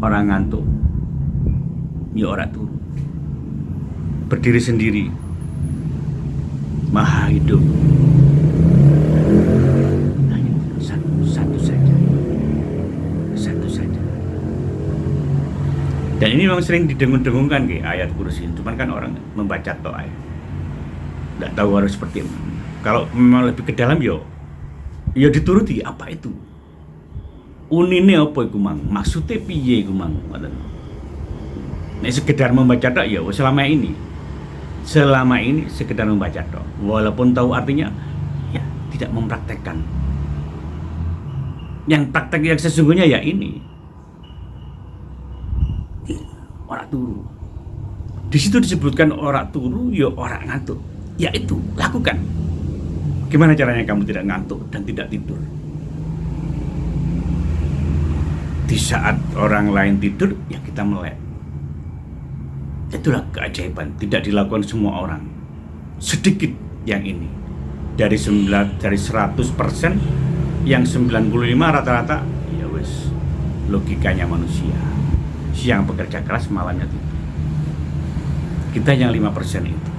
orang ngantuk, ya orang turu. Berdiri sendiri, maha hidup. Hanya satu saja, satu saja. Dan ini memang sering didengung-dengungkan ke ayat kursi. Cuman kan orang membaca toh ayat, nggak tahu harus seperti apa. Kalau memang lebih ke dalam, yo dituruti apa itu. Unine apa iku mang? Maksudnya piye iku mang? Nek sekedar membaca tok ya selama ini sekedar membaca tok. Walaupun tahu artinya ya tidak mempraktekkan. Yang praktek yang sesungguhnya ya ini. Orang turu. Di situ disebutkan orang turu ya orang ngantuk. Ya itu, lakukan. Gimana caranya kamu tidak ngantuk dan tidak tidur? Di saat orang lain tidur, ya kita melek. Itulah keajaiban, tidak dilakukan semua orang. Sedikit yang ini. Dari 100%, yang 95 rata-rata, ya wes, logikanya manusia. Siang bekerja keras, malamnya tidur. Kita yang 5% itu.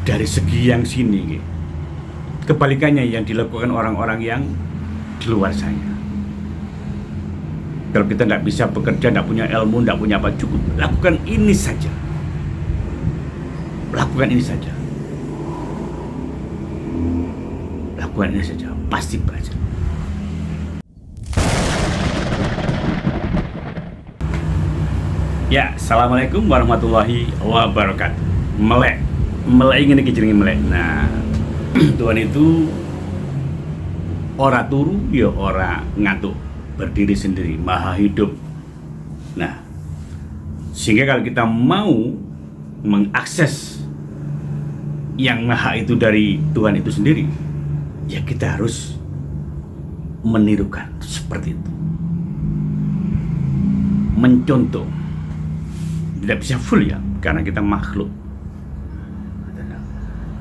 Dari segi yang sini, kebalikannya yang dilakukan orang-orang yang di luar sana. Kalau kita nggak bisa bekerja, nggak punya ilmu, nggak punya apa, cukup lakukan ini saja. Lakukan ini saja. Lakukan ini saja, pasti berhasil. Ya, assalamualaikum warahmatullahi wabarakatuh. Melek ini kejenenge melek. Nah, Tuhan itu ora turu, ya ora ngantuk. Berdiri sendiri, maha hidup. Nah, sehingga kalau kita mau mengakses yang maha itu dari Tuhan itu sendiri, ya kita harus menirukan seperti itu, mencontoh. Tidak bisa full ya, karena kita makhluk.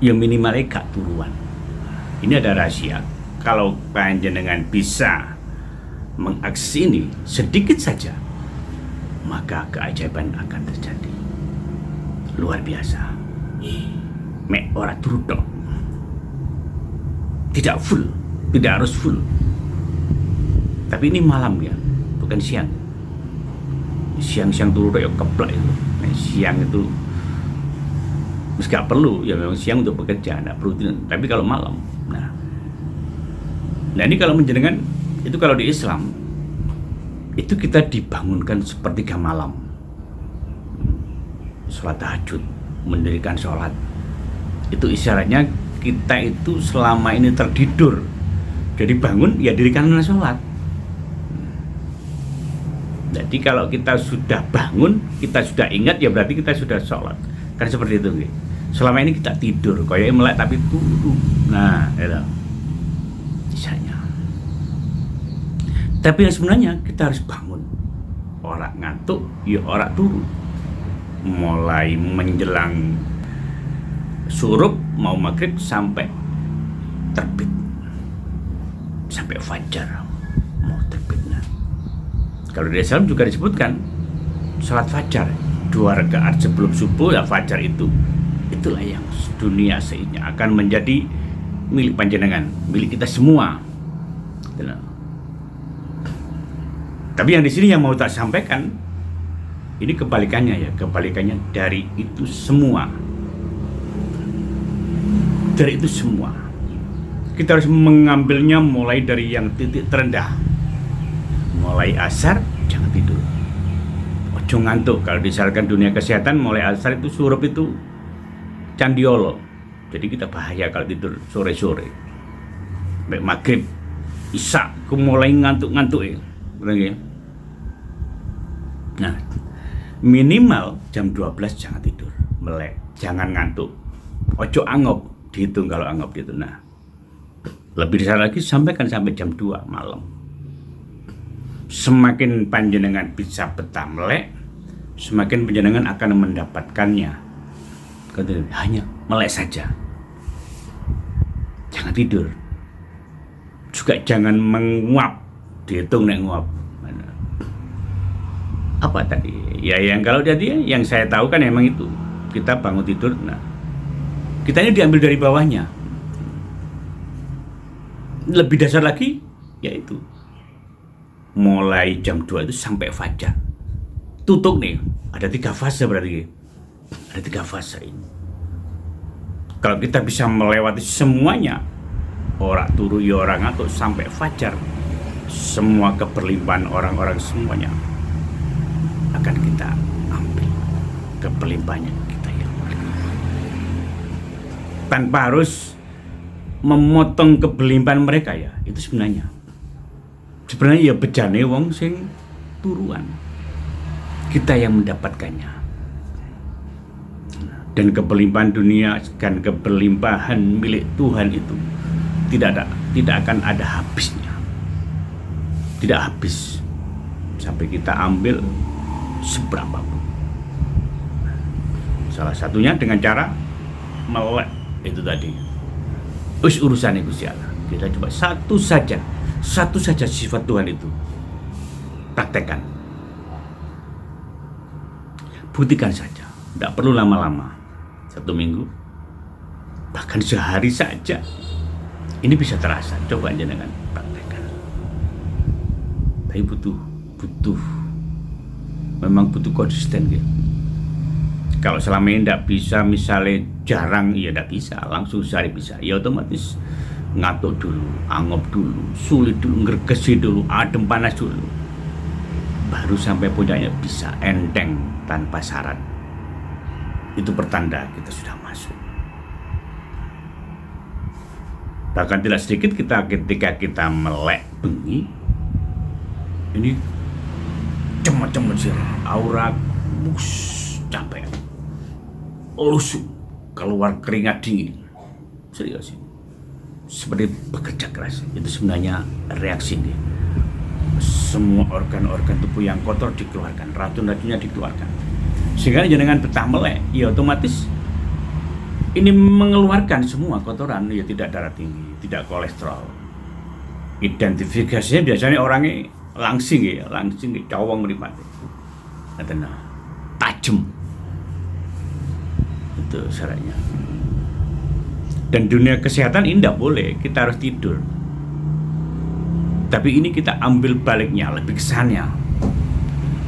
Ya minimal gak turuan. Ini ada rahasia. Kalau panjenengan bisa mengakses ini sedikit saja, maka keajaiban akan terjadi. Luar biasa. Mek ora turu tok. Tidak full, tidak harus full. Tapi ini malam ya, bukan siang. Siang turu tok ya keplak itu. Nah, siang itu meski gak perlu, ya memang siang untuk bekerja, tidak perlu. Tapi kalau malam, nah ini kalau menjenengan itu, kalau di Islam itu kita dibangunkan sepertiga malam, sholat tahajud, mendirikan sholat. Itu isyaratnya kita itu selama ini tertidur, jadi bangun ya dirikan sholat. Jadi kalau kita sudah bangun, kita sudah ingat, ya berarti kita sudah sholat. Kan seperti itu. Selama ini kita tidur, kayak melek tapi turu. Nah, itu isyaratnya. Tapi yang sebenarnya kita harus bangun. Orang ngantuk, ya orang turu. Mulai menjelang surup, mau maghrib sampai terbit, sampai fajar mau terbit. Nah, kalau di Islam juga disebutkan salat fajar 2 rakaat sebelum subuh, ya fajar itulah yang dunia seisinya akan menjadi milik panjenengan, milik kita semua. Tapi yang di sini yang mau tak sampaikan, ini kebalikannya ya, kebalikannya dari itu semua. Dari itu semua, kita harus mengambilnya mulai dari yang titik terendah. Mulai asar, jangan tidur. Ojo ngantuk. Kalau disarankan dunia kesehatan, mulai asar itu surup itu candiolo. Jadi kita bahaya kalau tidur sore-sore. Baik maghrib, isya, aku mulai ngantuk-ngantuk ya. Nah, minimal jam 12 jangan tidur, melek, jangan ngantuk. Ojo angop, dihitung kalau angop gitu. Nah, lebih besar lagi sampaikan sampai jam 2 malam. Semakin panjenengan bisa betah melek, semakin panjenengan akan mendapatkannya. Hanya melek saja, jangan tidur. Juga jangan menguap, dihitung nek nguap. Apa tadi? Ya yang kalau jadi yang saya tahu kan emang itu. Kita bangun tidur, nah kita ini diambil dari bawahnya. Lebih dasar lagi, yaitu mulai jam 2 itu sampai fajar. Tutup nih, ada 3 fase berarti. Ada 3 fase ini. Kalau kita bisa melewati semuanya, orang turu ya orang ngatuk sampai fajar, semua keberlimpahan orang-orang semuanya akan kita ambil keberlimpahannya kita yang tanpa harus memotong keberlimpahan mereka ya. Itu sebenarnya ya bejane wong sing turuan, kita yang mendapatkannya. Dan keberlimpahan dunia dan keberlimpahan milik Tuhan itu tidak akan ada habisnya, tidak habis sampai kita ambil seberapa pun. Salah satunya dengan cara melek itu tadi. Urusan Gusti Allah. Kita coba satu saja sifat Tuhan itu praktekkan, buktikan saja, tidak perlu lama-lama. 1 minggu, bahkan sehari saja, ini bisa terasa. Coba aja dengan praktekkan. Tapi memang butuh konsisten gitu. Kalau selama ini tidak bisa, misalnya jarang, ya tidak bisa, langsung sehari bisa, ya otomatis ngatuk dulu, angop dulu, sulit dulu, ngergesi dulu, adem panas dulu, baru sampai puncaknya bisa enteng tanpa syarat. Itu pertanda kita sudah masuk. Bahkan tidak sedikit ketika kita melek bengi, ini cemat-cemat sih, aura capek, lusuh, keluar keringat dingin, serius sih, seperti bekerja keras. Itu sebenarnya reaksi nih. Semua organ-organ tubuh yang kotor dikeluarkan, racun-racunnya dikeluarkan. Sehingga jangan betah melek, ya otomatis ini mengeluarkan semua kotoran, ya tidak darah tinggi, tidak kolesterol. Identifikasinya biasanya orangnya langsing, cowong mripate. Katanya tajam. Itu syaratnya. Dan dunia kesehatan ini tidak boleh, kita harus tidur. Tapi ini kita ambil baliknya, lebih kesannya,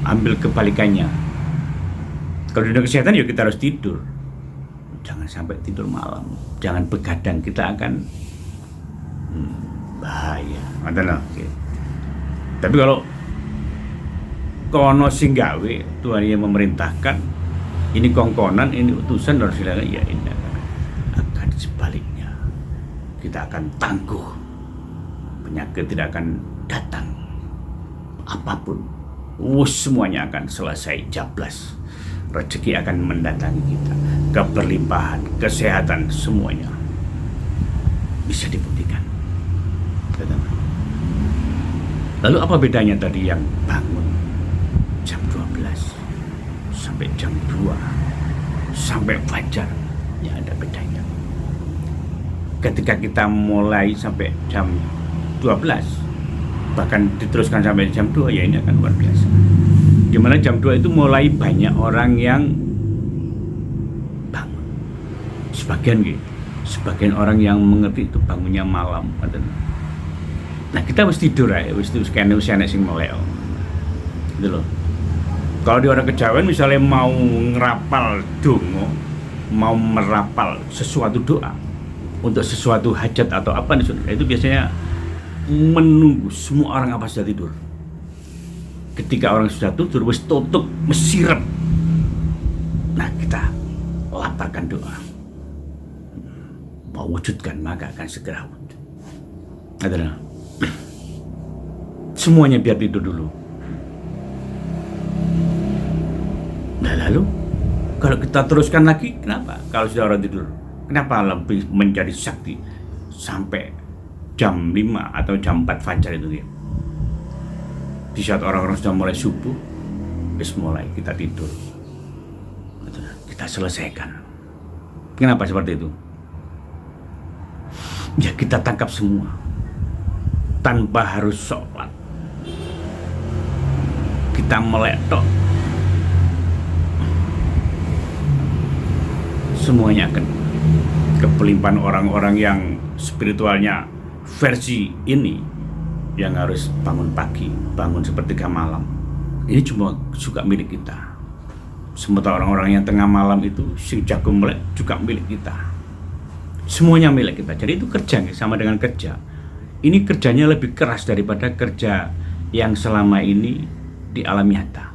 ambil kebalikannya. Kalau dunia kesehatan ya kita harus tidur. Jangan sampai tidur malam, jangan begadang, kita akan bahaya. Okay. Tapi kalau kono sing gawe, Tuhan yang memerintahkan, ini kongkonan, ini utusan, harus silakan, ya ini akan sebaliknya. Kita akan tangguh, penyakit tidak akan datang, apapun, semuanya akan selesai jablas. Rezeki akan mendatangi kita, keberlimpahan, kesehatan, semuanya bisa dibuktikan. Lalu apa bedanya tadi yang bangun jam 12 sampai jam 2 sampai fajar? Ya ada bedanya. Ketika kita mulai sampai jam 12, bahkan diteruskan sampai jam 2, ya ini akan luar biasa. Dimana jam 2 itu mulai banyak orang yang bangun. Sebagian orang yang mengerti itu bangunnya malam. Nah kita harus tidur ya, karena usia sing melek. Gitu loh. Kalau di orang kejawen misalnya mau ngerapal dongo, mau merapal sesuatu doa untuk sesuatu hajat atau apa nih, itu biasanya menunggu semua orang apa sudah tidur. Ketika orang sudah tidur, wis tutup, mesirep. Nah kita laparkan doa, mau wujudkan maka akan segera wujud. Adalah semuanya biar tidur dulu. Nah lalu kalau kita teruskan lagi, kenapa? Kalau sudah orang tidur, kenapa lebih menjadi sakti sampai jam 5 atau jam 4 fajar itu dia? Di saat orang-orang sudah mulai subuh, mulai kita tidur, kita selesaikan. Kenapa seperti itu? Ya kita tangkap semua tanpa harus sholat. Kita melek tok, semuanya akan kepelimpahan orang-orang yang spiritualnya versi ini, yang harus bangun pagi, bangun sepertiga malam. Ini cuma juga milik kita. Sementara orang-orang yang tengah malam itu sing jago melek juga milik kita. Semuanya milik kita. Jadi itu kerja sama dengan kerja. Ini kerjanya lebih keras daripada kerja yang selama ini di alam nyata.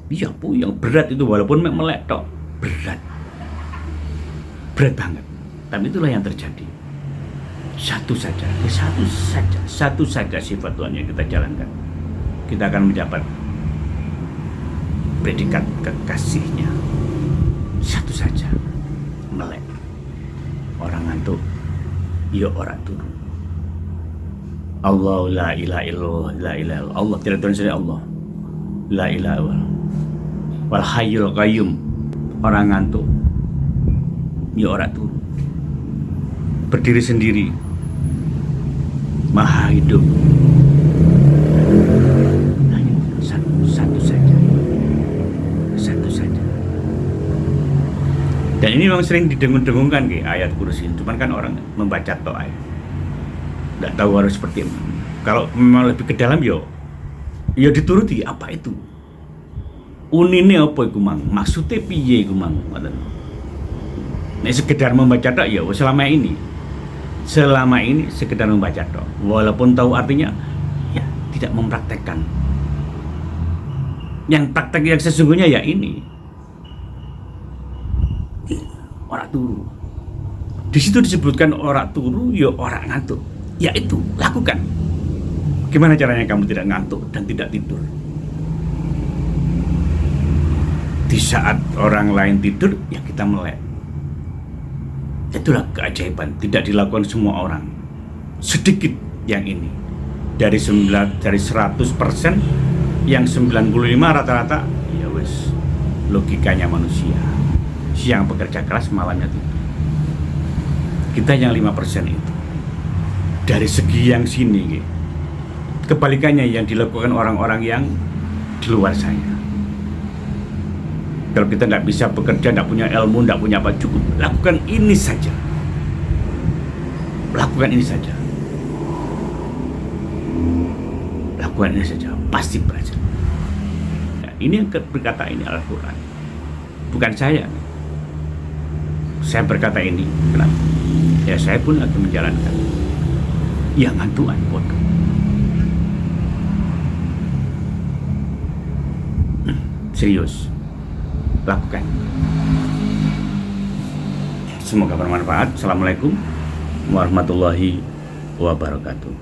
Iya Bu, yang berat itu walaupun melek tok, berat banget. Tapi itulah yang terjadi. Satu saja sifat Tuhan yang kita jalankan, kita akan mendapat predikat kekasihnya. Satu saja, melek. Orang ngantuk, ya orang turu. Allah la ilaha illallah, la ilaha illallah. Allah tidak Tuhan selain Allah. La ilaha illallah. Wal hayyul qayyum. Orang ngantuk, ya orang turu. Berdiri sendiri, maha hidup. Satu saja. Dan ini memang sering didengung-dengungkan ayat kursi. Cuman kan orang membaca tok ayat, nggak tahu harus seperti apa. Kalau memang lebih ke dalam, yo dituruti apa itu. Unine apa iku mang? Maksudnya piye iku mang? Nek sekedar membaca tok ya selama ini sekedar membaca tok. Walaupun tahu artinya, ya tidak mempraktekkan. Yang praktek yang sesungguhnya ya ini. Orang turu. Di situ disebutkan orang turu, ya orang ngantuk. Ya itu, lakukan. Gimana caranya kamu tidak ngantuk dan tidak tidur? Di saat orang lain tidur, ya kita melek. Itulah keajaiban, tidak dilakukan semua orang. Sedikit yang ini. Dari 100%, yang 95 rata-rata, ya wes, logikanya manusia. Siang bekerja keras, malamnya tidur. Kita yang 5% itu. Dari segi yang sini, kebalikannya yang dilakukan orang-orang yang di luar sana. Kalau kita tidak bisa bekerja, tidak punya ilmu, tidak punya apa, cukup lakukan ini saja. Lakukan ini saja. Lakukan ini saja, pasti berhasil. Nah, ini yang berkata ini Al-Quran, bukan saya. Saya berkata ini, kenapa? Ya saya pun akan menjalankan. Ya ngantuan bodoh. Serius, lakukan. Semoga bermanfaat. Assalamualaikum warahmatullahi wabarakatuh.